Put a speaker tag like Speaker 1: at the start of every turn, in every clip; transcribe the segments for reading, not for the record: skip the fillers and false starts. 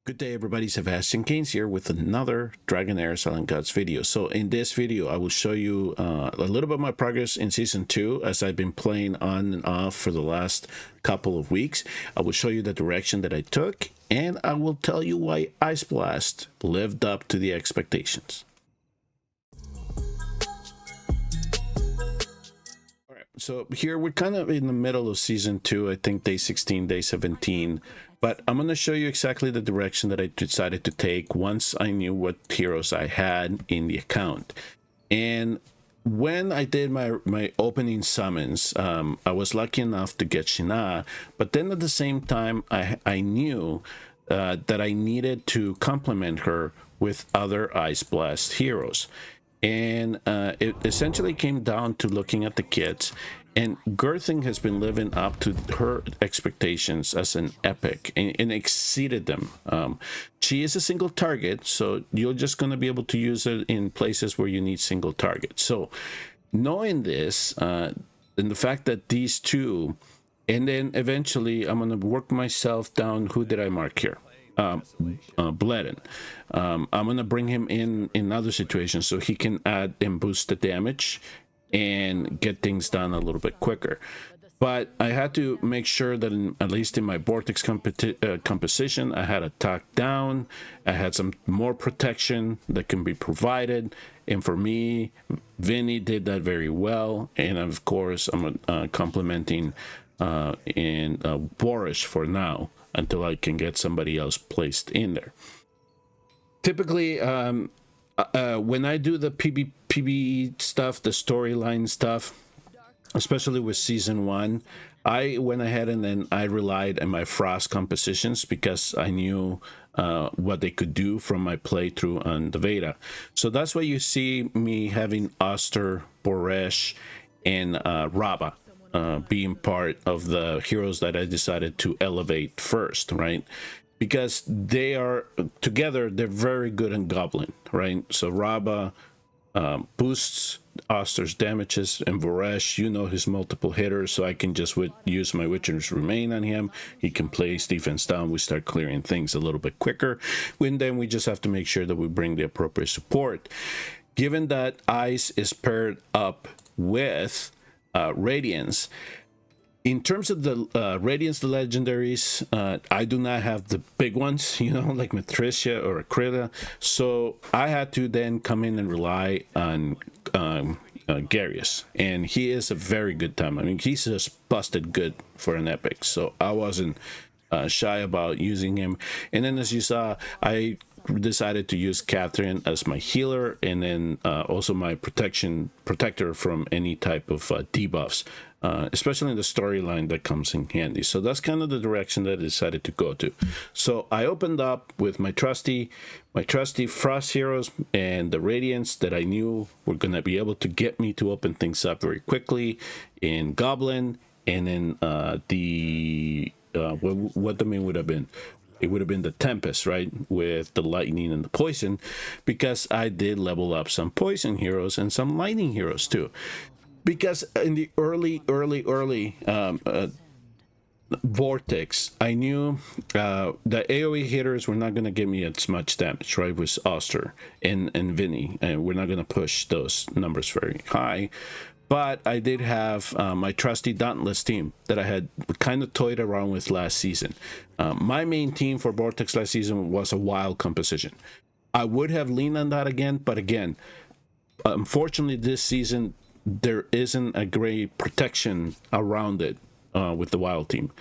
Speaker 1: Good day everybody, Sebastian Keynes here with another DragonHeir Selling Gods video. So in this video, I will show you a little bit of my progress in Season 2 as I've been playing on and off for the last couple of weeks. I will show you the direction that I took, and I will tell you why Ice Blast lived up to the expectations. So here we're kind of in the middle of Season 2, I think day 16, day 17. But I'm going to show you exactly the direction that I decided to take once I knew what heroes I had in the account. And when I did my opening summons, I was lucky enough to get Shinnah. But then at the same time, I knew that I needed to complement her with other Ice Blast heroes. And it essentially came down to looking at the kits, and Girthing has been living up to her expectations as an epic and exceeded them. She is a single target, so you're just going to be able to use it in places where you need single targets. So knowing this, and the fact that these two, and then eventually I'm going to work myself down. Who did I mark here? Bledden. I'm going to bring him in other situations so he can add and boost the damage and get things done a little bit quicker. But I had to make sure that at least in my Vortex composition, I had a talk down. I had some more protection that can be provided. And for me, Vinny did that very well. And of course, I'm complementing in Boorish for now, until I can get somebody else placed in there. Typically, when I do the PB stuff, the storyline stuff, especially with Season 1, I went ahead and then I relied on my Frost compositions because I knew what they could do from my playthrough on the Veda. So that's why you see me having Oster, Boresh, and Raba being part of the heroes that I decided to elevate first, right? Because they are together, they're very good in Goblin, right? So Raba boosts Oster's damages, and Voresh, you know, his multiple hitters, so I can just use my Witcher's Remain on him. He can place defense down. We start clearing things a little bit quicker. And then we just have to make sure that we bring the appropriate support. Given that Ice is paired up with Radiance, in terms of the Radiance, the legendaries, I do not have the big ones, you know, like Matricia or Akrita. So I had to then come in and rely on Garius, and he is a very good time. I mean, he's just busted good for an epic, so I wasn't shy about using him. And then, as you saw, I decided to use Catherine as my healer, and then also my protector from any type of debuffs, especially in the storyline that comes in handy. So that's kind of the direction that I decided to go to. So I opened up with my trusty Frost heroes and the Radiance that I knew were going to be able to get me to open things up very quickly in Goblin, and then what the main would have been. It would have been the Tempest, right, with the lightning and the poison, because I did level up some poison heroes and some lightning heroes too. Because in the early Vortex, I knew the AoE hitters were not going to give me as much damage, right, with Oster and Vinny, and we're not going to push those numbers very high. But I did have my trusty Dauntless team that I had kind of toyed around with last season. My main team for Vortex last season was a wild composition. I would have leaned on that again, but again, unfortunately this season, there isn't a great protection around it with the wild team.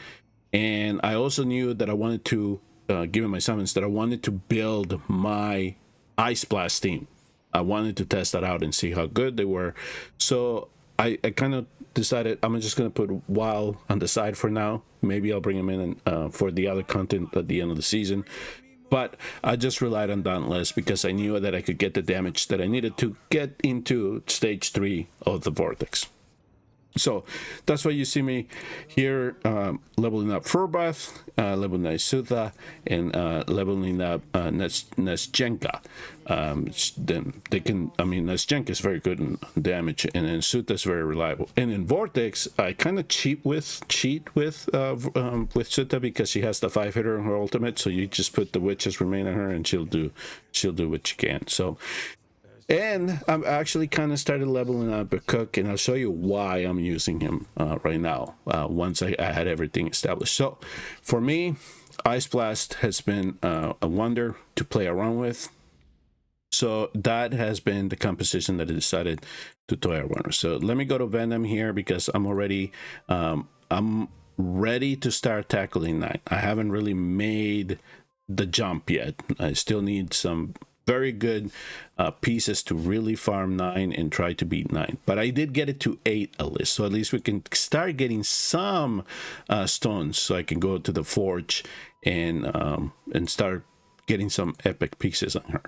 Speaker 1: And I also knew that I wanted to, given my summons, that I wanted to build my Ice Blast team. I wanted to test that out and see how good they were. So I kind of decided I'm just going to put Wild on the side for now. Maybe I'll bring him in for the other content at the end of the season. But I just relied on Dauntless because I knew that I could get the damage that I needed to get into stage 3 of the Vortex. So that's why you see me here leveling up Furbath, leveling up Sutha, and leveling up Nesjenka. Then they can, I mean, Nesjenka is very good in damage, and then Sutha is very reliable. And in Vortex, I kind of cheat with Sutha because she has the 5-hitter in her ultimate. So you just put the Witch's Remain on her, and she'll do what she can. So. And I'm actually kind of started leveling up a Cook, and I'll show you why I'm using him right now, once I had everything established. So for me, Ice Blast has been a wonder to play around with. So that has been the composition that I decided to toy around with. So let me go to Venom here because I'm already, I'm ready to start tackling 9. I haven't really made the jump yet. I still need some very good pieces to really farm 9 and try to beat 9, but I did get it to 8 at least, so at least we can start getting some stones, so I can go to the forge and start getting some epic pieces on her.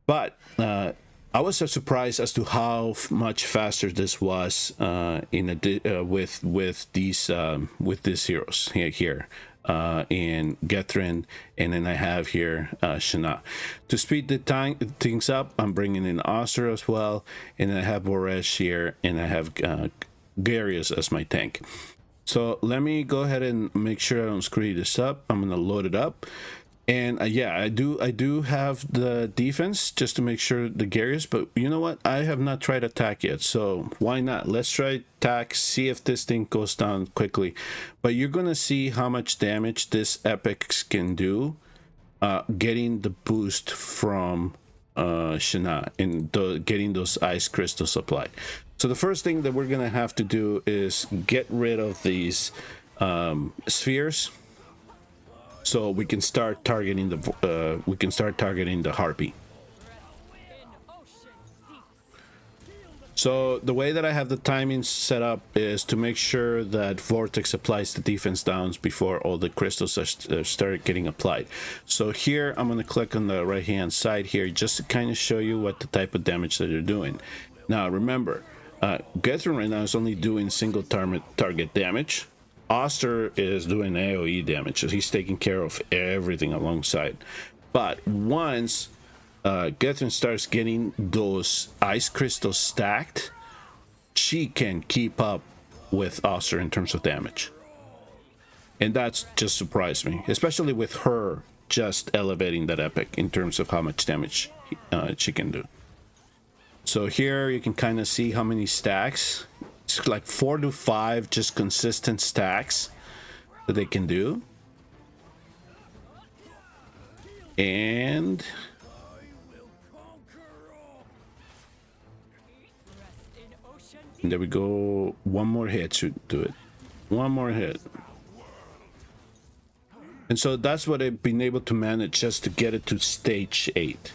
Speaker 1: But I was so surprised as to how much faster this was with these heroes here. And Gethrin, and then I have here Shinnah. To speed the things up, I'm bringing in Oster as well, and I have Boresh here, and I have Garius as my tank. So let me go ahead and make sure I don't screw this up. I'm gonna load it up. And yeah, I do have the defense just to make sure the Garius, but you know what? I have not tried attack yet, so why not? Let's try attack, see if this thing goes down quickly. But you're gonna see how much damage this epics can do, getting the boost from Shinnah and getting those ice crystals applied. So the first thing that we're gonna have to do is get rid of these spheres, so we can start targeting the harpy. So the way that I have the timing set up is to make sure that Vortex applies the defense downs before all the crystals start getting applied. So here I'm going to click on the right hand side here just to kind of show you what the type of damage that they're doing. Now remember, Gethrin right now is only doing single target damage. Oster is doing AoE damage, so he's taking care of everything alongside. But once Gethrin starts getting those ice crystals stacked, she can keep up with Oster in terms of damage. And that's just surprised me, especially with her just elevating that epic in terms of how much damage she can do. So here you can kind of see how many stacks. It's like 4 to 5 just consistent stacks that they can do. And there we go. One more hit should do it. One more hit. And so that's what I've been able to manage just to get it to stage 8.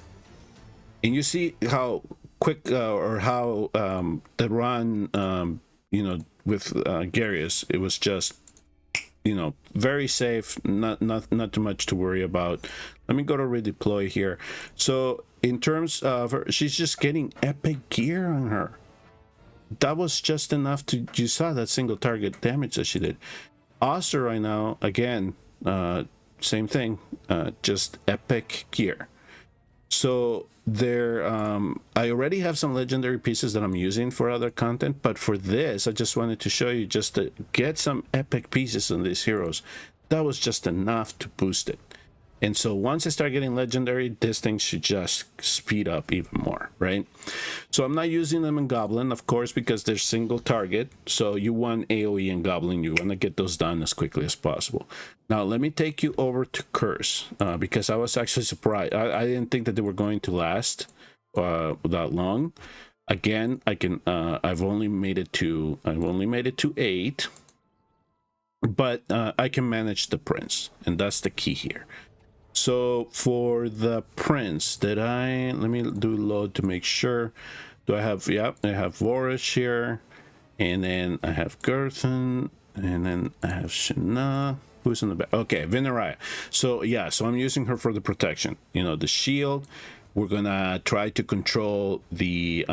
Speaker 1: And you see how quick or how the run, you know, with Garius, it was just, you know, very safe, not too much to worry about. Let me go to redeploy here. So in terms of her, she's just getting epic gear on her. That was just enough to, you saw that single target damage that she did. Oster right now, again, same thing, just epic gear. So there, I already have some legendary pieces that I'm using for other content, but for this, I just wanted to show you just to get some epic pieces on these heroes. That was just enough to boost it. And so once I start getting legendary, this thing should just speed up even more, right? So I'm not using them in Goblin, of course, because they're single target. So you want AoE in Goblin, you want to get those done as quickly as possible. Now let me take you over to Curse, because I was actually surprised. I didn't think that they were going to last that long. Again, I can. I've only made it to 8, but I can manage the Prince, and that's the key here. So for the Prince, let me do load to make sure. Do I have, yep, I have Vorish here, and then I have Gerthen, and then I have Shinnah. Who's in the back? Okay, Vinaraya. So yeah, so I'm using her for the protection. You know, the shield. We're gonna try to control the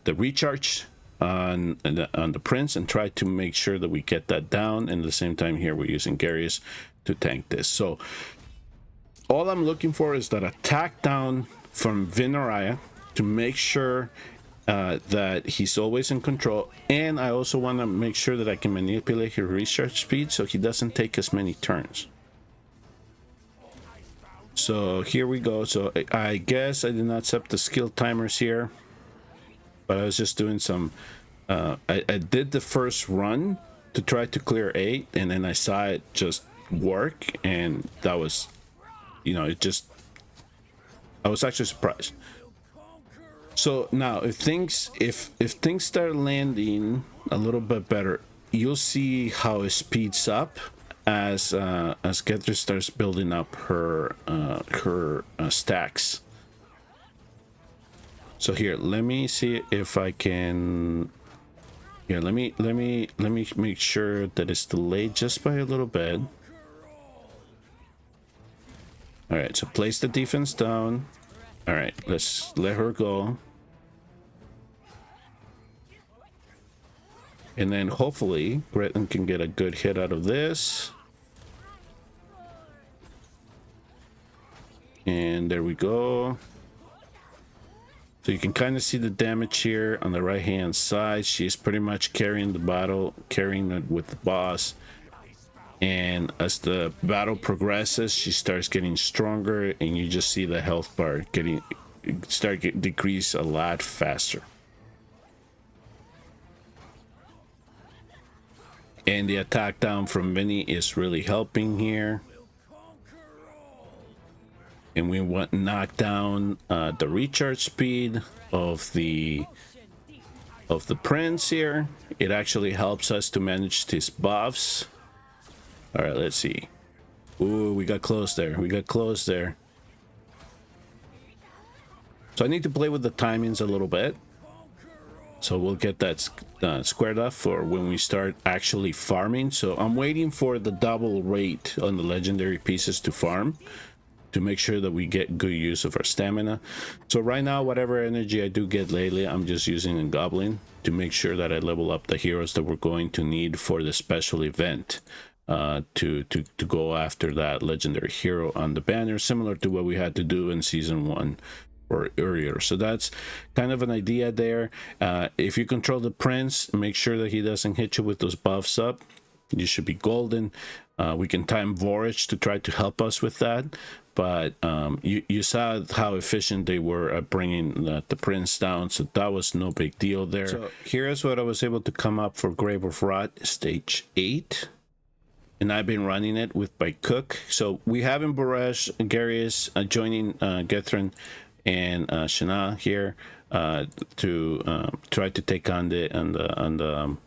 Speaker 1: recharge on the prince and try to make sure that we get that down. And at the same time here, we're using Garius to tank this. So all I'm looking for is that attack down from Vinaraya to make sure that he's always in control. And I also want to make sure that I can manipulate his recharge speed so he doesn't take as many turns. So here we go. So I guess I did not set the skill timers here, but I was just doing some I did the first run to try to clear 8, and then I saw it just work, and that was, you know, it just, I was actually surprised. So now if things start landing a little bit better, you'll see how it speeds up as Gethrin starts building up her stacks. So here, let me see if I can. Here, let me make sure that it's delayed just by a little bit. All right, so place the defense down. All right, let's let her go. And then hopefully Gretton can get a good hit out of this. And there we go. So you can kind of see the damage here on the right hand side. She's pretty much carrying the battle, carrying it with the boss. And as the battle progresses, she starts getting stronger, and you just see the health bar decrease a lot faster. And the attack down from Vinny is really helping here. And we want to knock down the recharge speed of the prince here. It actually helps us to manage these buffs. All right, let's see. Ooh, we got close there. We got close there. So I need to play with the timings a little bit. So we'll get that squared off for when we start actually farming. So I'm waiting for the double rate on the legendary pieces to farm, to make sure that we get good use of our stamina. So right now, whatever energy I do get lately, I'm just using a goblin to make sure that I level up the heroes that we're going to need for the special event, to go after that legendary hero on the banner, similar to what we had to do in season 1 or earlier. So that's kind of an idea there. If you control the prince, make sure that he doesn't hit you with those buffs up. You should be golden. We can time Vorage to try to help us with that. But you saw how efficient they were at bringing the prince down, so that was no big deal there. So here's what I was able to come up for Grave of Rot stage 8, and I've been running it with by Cook. So we have in Barrage Garius joining Gethrin and Shinnah here to try to take on the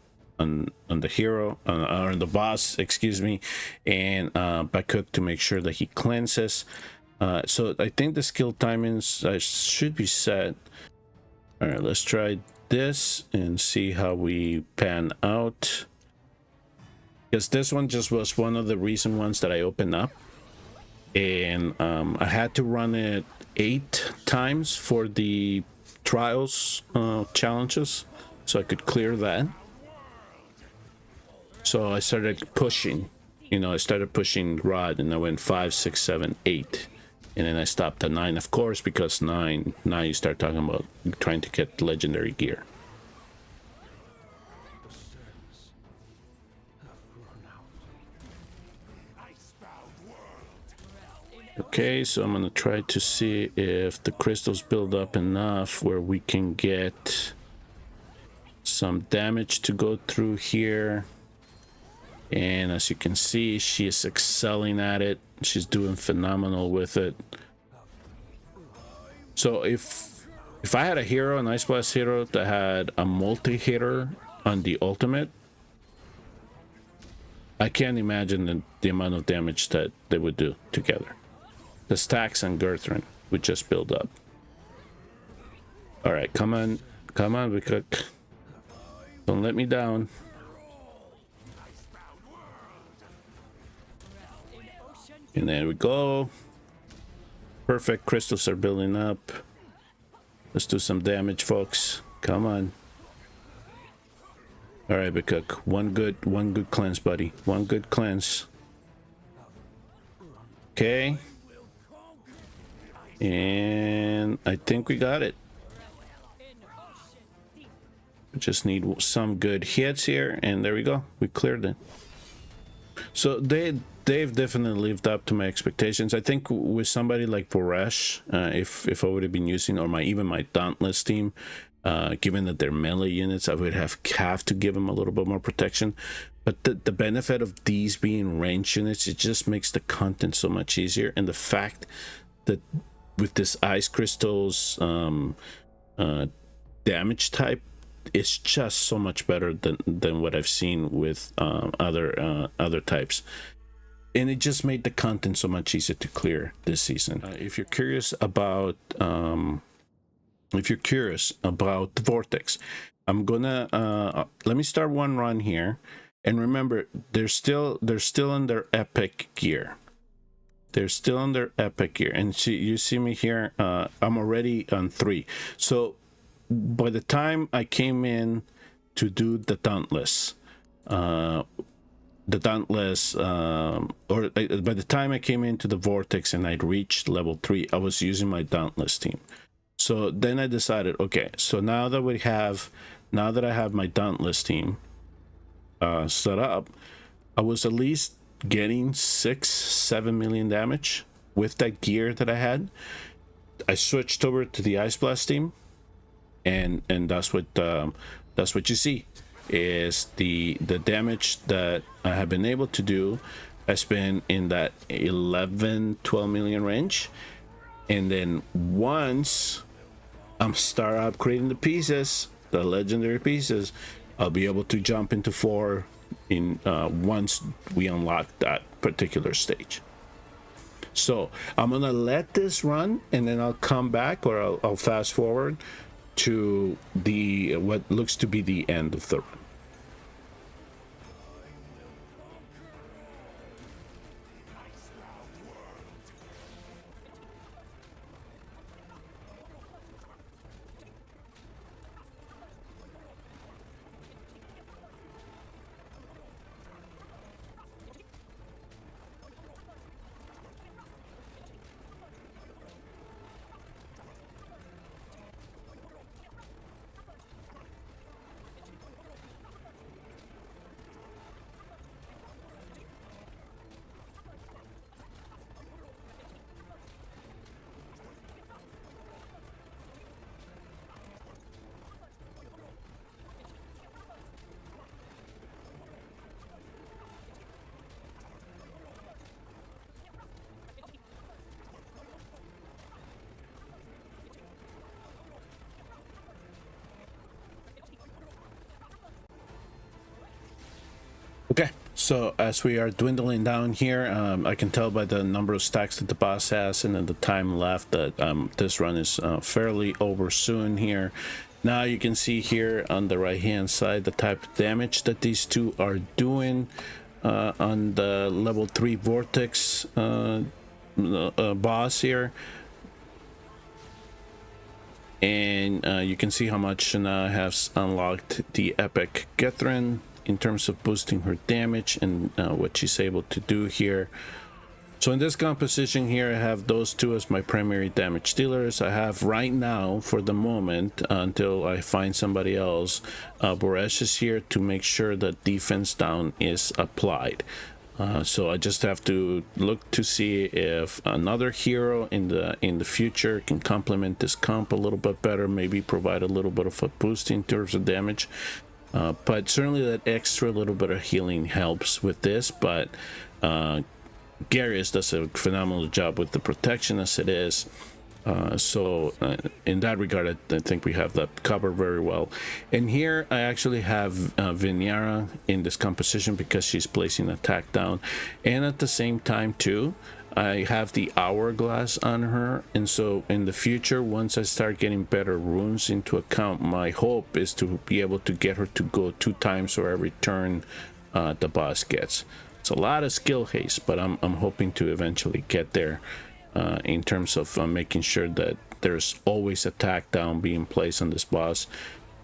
Speaker 1: hero or the boss, excuse me, and by Cook to make sure that he cleanses. So I think the skill timings should be set. All right, let's try this and see how we pan out, because this one just was one of the recent ones that I opened up, and I had to run it 8 times for the trials challenges so I could clear that. So I started pushing, you know, I started pushing Rod, and I went 5, 6, 7, 8. And then I stopped at 9, of course, because 9, now you start talking about trying to get legendary gear. Okay, so I'm going to try to see if the crystals build up enough where we can get some damage to go through here. And as you can see, she is excelling at it. She's doing phenomenal with it. So if I had a hero, an Ice Blast hero that had a multi-hitter on the ultimate, I can't imagine the amount of damage that they would do together. The stacks on Gethrin would just build up. All right, come on, because don't let me down. And there we go. Perfect. Crystals are building up. Let's do some damage, folks. Come on. All right, Cook. One good cleanse, buddy. One good cleanse. Okay. And I think we got it. We just need some good hits here, and there we go. We cleared it. So they've definitely lived up to my expectations. I think with somebody like Boresh, if I would have been using, or even my Dauntless team, given that they're melee units, I would have to give them a little bit more protection. But the benefit of these being ranged units, it just makes the content so much easier. And the fact that with this ice crystals damage type, it's just so much better than what I've seen with other types. And it just made the content so much easier to clear this season. If you're curious about the Vortex, I'm gonna let me start one run here, and remember they're still in their epic gear. They're still in their epic gear, and you see me here. I'm already on 3. So by the time I came in to do the Dauntless, or by the time I came into the Vortex and I'd reached level 3, I was using my Dauntless team. So then I decided, okay, so now that I have my Dauntless team set up, I was at least getting 6-7 million damage with that gear that I had. I switched over to the Ice Blast team, and that's what you see is the damage that I have been able to do has been in that 11-12 million range. And then once I'm start upgrading the pieces, the legendary pieces, I'll be able to jump into 4 in once we unlock that particular stage. So I'm gonna let this run, and then I'll come back, or I'll fast forward to the what looks to be the end of the run. Okay, so as we are dwindling down here, I can tell by the number of stacks that the boss has and then the time left that this run is fairly over soon here. Now you can see here on the right hand side the type of damage that these two are doing on the level 3 Vortex boss here. And you can see how much Shinnah has unlocked the epic Gethrin in terms of boosting her damage and what she's able to do here. So in this composition here, I have those two as my primary damage dealers. I have right now, for the moment, until I find somebody else, Boresh is here to make sure that defense down is applied. So I just have to look to see if another hero in the future can complement this comp a little bit better, maybe provide a little bit of a boost in terms of damage. But certainly that extra little bit of healing helps with this. But Garius does a phenomenal job with the protection as it is. So in that regard, I think we have that covered very well. And here I actually have Vinyara in this composition because she's placing attack down, and at the same time too I have the hourglass on her. And so in the future, once I start getting better runes into account, my hope is to be able to get her to go 2 times for every turn the boss gets. It's a lot of skill haste, but I'm hoping to eventually get there. In terms of making sure that there's always attack down being placed on this boss.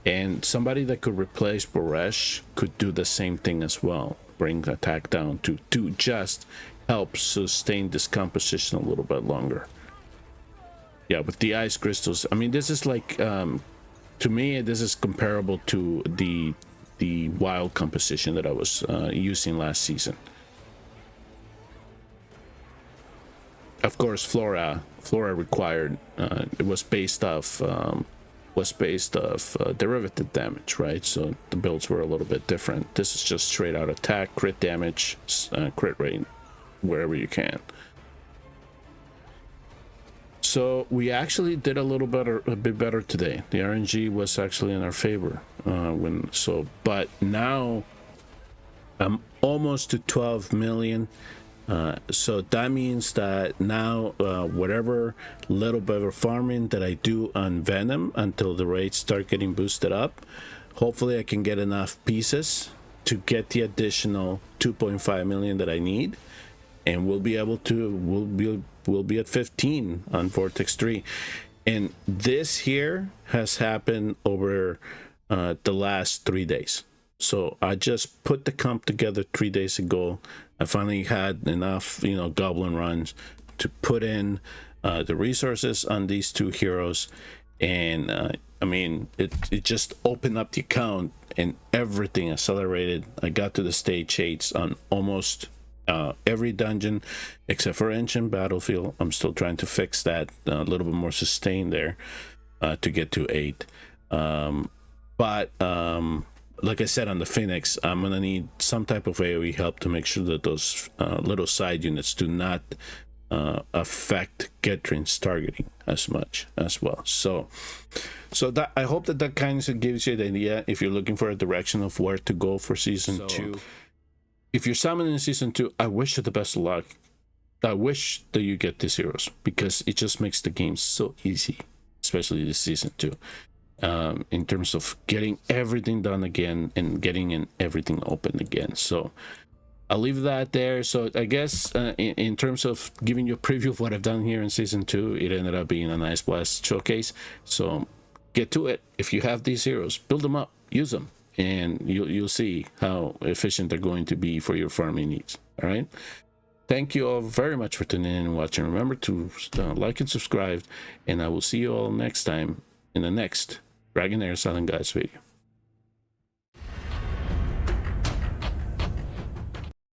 Speaker 1: And somebody that could replace Boresh could do the same thing as well. Bring attack down to just help sustain this composition a little bit longer. Yeah, with the ice crystals, I mean, this is like, to me, this is comparable to the wild composition that I was using last season. Of course, flora required, it was based off derivative damage, right? So the builds were a little bit different. This is just straight out attack, crit damage, crit rate wherever you can. So we actually did a bit better today. The RNG was actually in our favor. But now I'm almost to 12 million. So that means that now whatever little bit of farming that I do on Venom until the rates start getting boosted up, hopefully I can get enough pieces to get the additional 2.5 million that I need, and we'll be able to we'll be at 15 on Vortex 3. And this here has happened over the last 3 days. So I just put the comp together 3 days ago. I finally had enough, goblin runs to put in the resources on these two heroes. And I mean, it just opened up the account and everything accelerated. I got to the stage 8s on almost every dungeon except for Ancient Battlefield. I'm still trying to fix that, a little bit more sustain there to get to 8. But like I said on the Phoenix, I'm gonna need some type of AoE help to make sure that those little side units do not affect Getrin's targeting as much as well. So that, I hope that kind of gives you the idea if you're looking for a direction of where to go for season 2. If you're summoning in season 2, I wish you the best of luck. I wish that you get these heroes because it just makes the game so easy, especially this season 2. In terms of getting everything done again and getting everything open again. So I'll leave that there. So I guess in terms of giving you a preview of what I've done here in season 2, it ended up being a nice blast showcase. So get to it. If you have these heroes, build them up, use them, and you'll see how efficient they're going to be for your farming needs. All right. Thank you all very much for tuning in and watching. Remember to like and subscribe, and I will see you all next time in the next DragonHeir Silent Guides video.